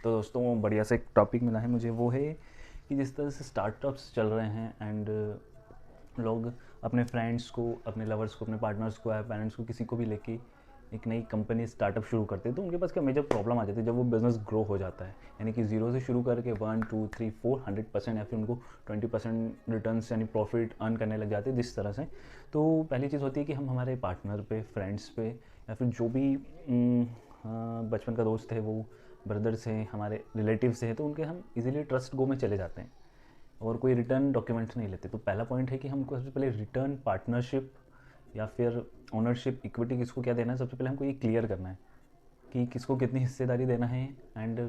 तो दोस्तों बढ़िया से एक टॉपिक मिला है मुझे, वो है कि जिस तरह से स्टार्टअप्स चल रहे हैं एंड लोग अपने फ्रेंड्स को, अपने लवर्स को, अपने पार्टनर्स को या पेरेंट्स को, किसी को भी लेके एक नई कंपनी स्टार्टअप शुरू करते हैं, तो उनके पास क्या मेजर प्रॉब्लम आ जाती है जब वो बिज़नेस ग्रो हो जाता है। यानी कि ज़ीरो से शुरू करके 1 2 3 4 100% या फिर उनको 20% रिटर्न्स यानी प्रॉफिट अर्न करने लग जाते हैं जिस तरह से। तो पहली चीज़ होती है कि हम हमारे पार्टनर पे, फ्रेंड्स पे या फिर जो भी बचपन का दोस्त है, वो ब्रदर्स हैं, हमारे रिलेटिव्स हैं, तो उनके हम इजीली ट्रस्ट गो में चले जाते हैं और कोई रिटर्न डॉक्यूमेंट्स नहीं लेते। तो पहला पॉइंट है कि हमको सबसे पहले रिटर्न, पार्टनरशिप या फिर ओनरशिप, इक्विटी किसको क्या देना है, सबसे पहले हमको ये क्लियर करना है कि किसको कितनी हिस्सेदारी देना है एंड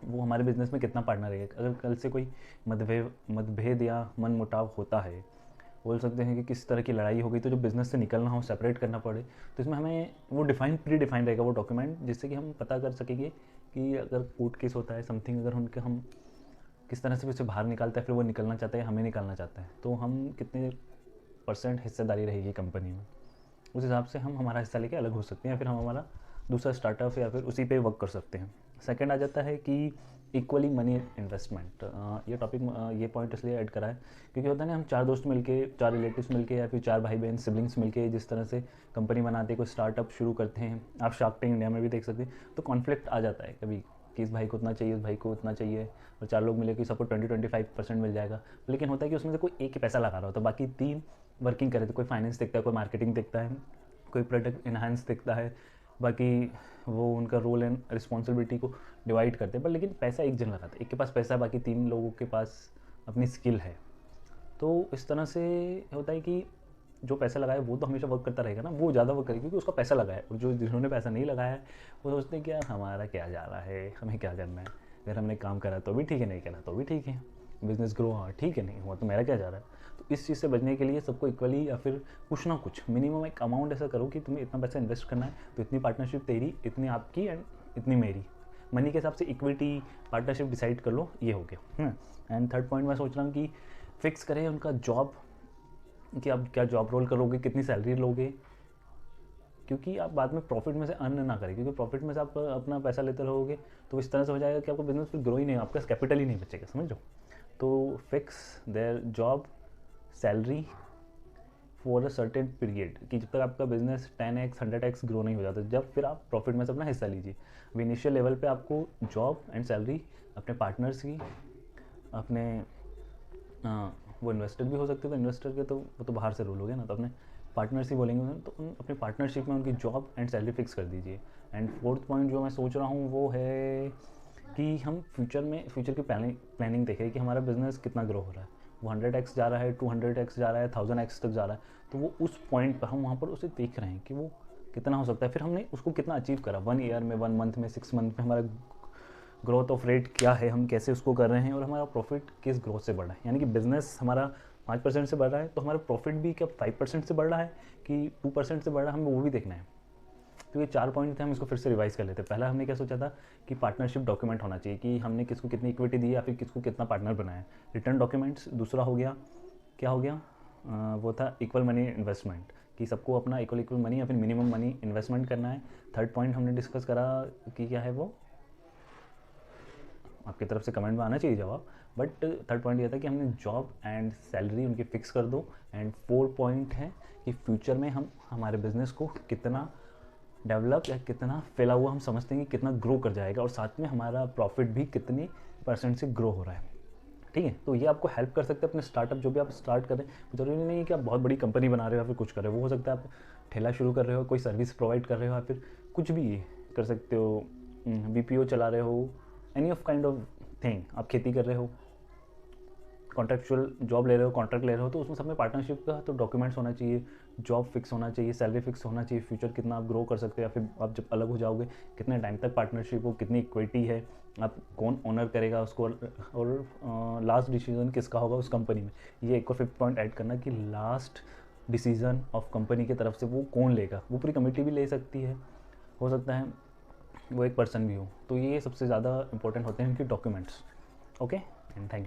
वो हमारे बिज़नेस में कितना पार्टनर है। अगर कल से कोई मतभेद या मन मुटाव होता है, बोल सकते हैं कि किस तरह की लड़ाई हो गई, तो जो बिज़नेस से निकलना हो, सेपरेट करना पड़े, तो इसमें हमें वो प्री डिफाइन रहेगा वो डॉक्यूमेंट, जिससे कि हम पता कर सकेंगे कि अगर कोर्ट केस होता है समथिंग, अगर उनके हम किस तरह से उसे बाहर निकालता है, फिर वो निकलना चाहता है, हमें निकालना चाहता है, तो हम कितने % हिस्सेदारी रहेगी कंपनी में, उस हिसाब से हम हमारा हिस्सा लेके अलग हो सकते हैं या फिर हम हमारा दूसरा स्टार्टअप या फिर उसी पे वर्क कर सकते हैं। सेकंड आ जाता है कि इक्वली मनी इन्वेस्टमेंट। ये टॉपिक, ये पॉइंट इसलिए ऐड करा है क्योंकि होता है ना, हम 4 दोस्त मिलके, 4 रिलेटिव्स मिलके या फिर 4 भाई बहन सिबलिंग्स मिलके जिस तरह से कंपनी बनाते हैं, कोई स्टार्टअप शुरू करते हैं, आप शार्क टैंक इंडिया में भी देख सकते हैं, तो कॉन्फ्लिक्ट आ जाता है कभी कि इस भाई को उतना चाहिए, उस भाई को उतना चाहिए, और 4 लोग मिले कि सबको 20-25% मिल जाएगा। लेकिन होता है कि उसमें से कोई एक ही पैसा लगा रहा होता है, बाकी 3 वर्किंग करे, तो कोई फाइनेंस देखता है, कोई मार्केटिंग देखता है, कोई प्रोडक्ट इन्हांस दिखता है, बाकी वो उनका रोल एंड रिस्पॉन्सिबिलिटी को डिवाइड करते हैं, पर लेकिन पैसा एक जन लगाता है। एक के पास पैसा है, बाकी 3 लोगों के पास अपनी स्किल है। तो इस तरह से होता है कि जो पैसा लगाया वो तो हमेशा वर्क करता रहेगा ना, वो ज़्यादा वर्क करेगा क्योंकि उसका पैसा लगा है, और जो जिन्होंने पैसा नहीं लगाया है वो सोचते हैं कि यार हमारा क्या जा रहा है, हमें क्या करना है, अगर हमने काम करा तो भी ठीक है, नहीं करा तो भी ठीक है, बिज़नेस ग्रो हुआ ठीक है, नहीं हुआ तो मेरा क्या जा रहा है। तो इस चीज़ से बचने के लिए सबको इक्वली या फिर कुछ ना कुछ मिनिमम एक अमाउंट ऐसा करो कि तुम्हें इतना पैसा इन्वेस्ट करना है, तो इतनी पार्टनरशिप तेरी, इतनी आपकी एंड इतनी मेरी, मनी के हिसाब से इक्विटी पार्टनरशिप डिसाइड कर लो, ये हो गया। एंड थर्ड पॉइंट मैं सोच रहा हूँ कि फिक्स करें उनका जॉब, कि आप क्या जॉब रोल करोगे, कितनी सैलरी लोगे, क्योंकि आप बाद में प्रॉफिट में से अर्न ना करें, क्योंकि प्रॉफिट में से आप अपना पैसा लेते रहोगे तो इस तरह से हो जाएगा कि आपका बिजनेस फिर ग्रो ही नहीं, आपका कैपिटल ही नहीं बचेगा, समझ लो। तो fix their job, salary for a certain period, कि जब तक आपका बिजनेस 10x 100x ग्रो नहीं हो जाता, जब फिर आप प्रॉफिट में से अपना हिस्सा लीजिए। अब इनिशियल लेवल पे आपको जॉब एंड सैलरी अपने पार्टनर्स की, अपने वो इन्वेस्टर भी हो सकते हैं, तो इन्वेस्टर के तो वो तो बाहर से रूल हो गया ना, तो अपने पार्टनर्स ही बोलेंगे उन्हें, तो उन अपने पार्टनरशिप में उनकी जॉब एंड सैलरी फिक्स कर दीजिए। एंड फोर्थ पॉइंट जो मैं सोच रहा हूँ वो है कि हम फ्यूचर की प्लानिंग देखें कि हमारा बिजनेस कितना ग्रो हो रहा है, वो 100x जा रहा है, 200x जा रहा है, 1000x तक जा रहा है, तो वो उस पॉइंट पर हम वहाँ पर उसे देख रहे हैं कि वो कितना हो सकता है, फिर हमने उसको कितना अचीव करा, 1 ईयर में, 1 मंथ में, 6 मंथ में हमारा ग्रोथ ऑफ रेट क्या है, हम कैसे उसको कर रहे हैं, और हमारा प्रॉफिट किस ग्रोथ से बढ़ रहा है। यानी कि बिजनेस हमारा 5% से बढ़ रहा है, तो हमारा प्रॉफिट भी क्या 5% से बढ़ रहा है कि 2% से बढ़ रहा है, हमें वो भी देखना है। तो ये 4 पॉइंट थे, हम इसको फिर से रिवाइज कर लेते हैं। पहला हमने क्या सोचा था कि पार्टनरशिप डॉक्यूमेंट होना चाहिए, कि हमने किसको कितनी इक्विटी दी या फिर किसको कितना पार्टनर बनाया, रिटर्न डॉक्यूमेंट्स। दूसरा हो गया, क्या हो गया, वो था इक्वल मनी इन्वेस्टमेंट, कि सबको अपना इक्वल मनी या फिर मिनिमम मनी इन्वेस्टमेंट करना है। थर्ड पॉइंट हमने डिस्कस करा कि क्या है वो, आपकी तरफ से कमेंट में आना चाहिए जवाब, बट थर्ड पॉइंट ये था कि हमने जॉब एंड सैलरी उनकी फिक्स कर दो। एंड 4 पॉइंट है कि फ्यूचर में हम हमारे बिजनेस को कितना डेवलप या कितना फैला हुआ हम समझते हैं कि कितना ग्रो कर जाएगा, और साथ में हमारा प्रॉफिट भी कितनी % से ग्रो हो रहा है। ठीक है, तो ये आपको हेल्प कर सकते हैं अपने स्टार्टअप, जो भी आप स्टार्ट करें। ज़रूरी नहीं है कि आप बहुत बड़ी कंपनी बना रहे हो या फिर कुछ कर रहे हो, वो हो सकता है आप ठेला शुरू कर रहे हो, कोई सर्विस प्रोवाइड कर रहे हो, या फिर कुछ भी कर सकते हो, BPO चला रहे हो, any of kind of thing, आप खेती कर रहे हो, कॉन्ट्रेक्चुअल जॉब ले रहे हो, कॉन्ट्रैक्ट ले रहे हो, तो उसमें सब में पार्टनरशिप का तो डॉक्यूमेंट्स होना चाहिए, जॉब फिक्स होना चाहिए, सैलरी फिक्स होना चाहिए, फ्यूचर कितना आप ग्रो कर सकते हो, या फिर आप जब अलग हो जाओगे कितने टाइम तक पार्टनरशिप हो, कितनी इक्विटी है, आप कौन ओनर करेगा उसको, और लास्ट डिसीजन किसका होगा उस कंपनी में। ये एक और 5th पॉइंट ऐड करना कि लास्ट डिसीजन ऑफ कंपनी की तरफ से वो कौन लेगा, वो पूरी कमेटी भी ले सकती है, हो सकता है वो एक पर्सन भी हो। तो ये सबसे ज़्यादा इंपॉर्टेंट होते हैं उनके documents. Okay, and thank you.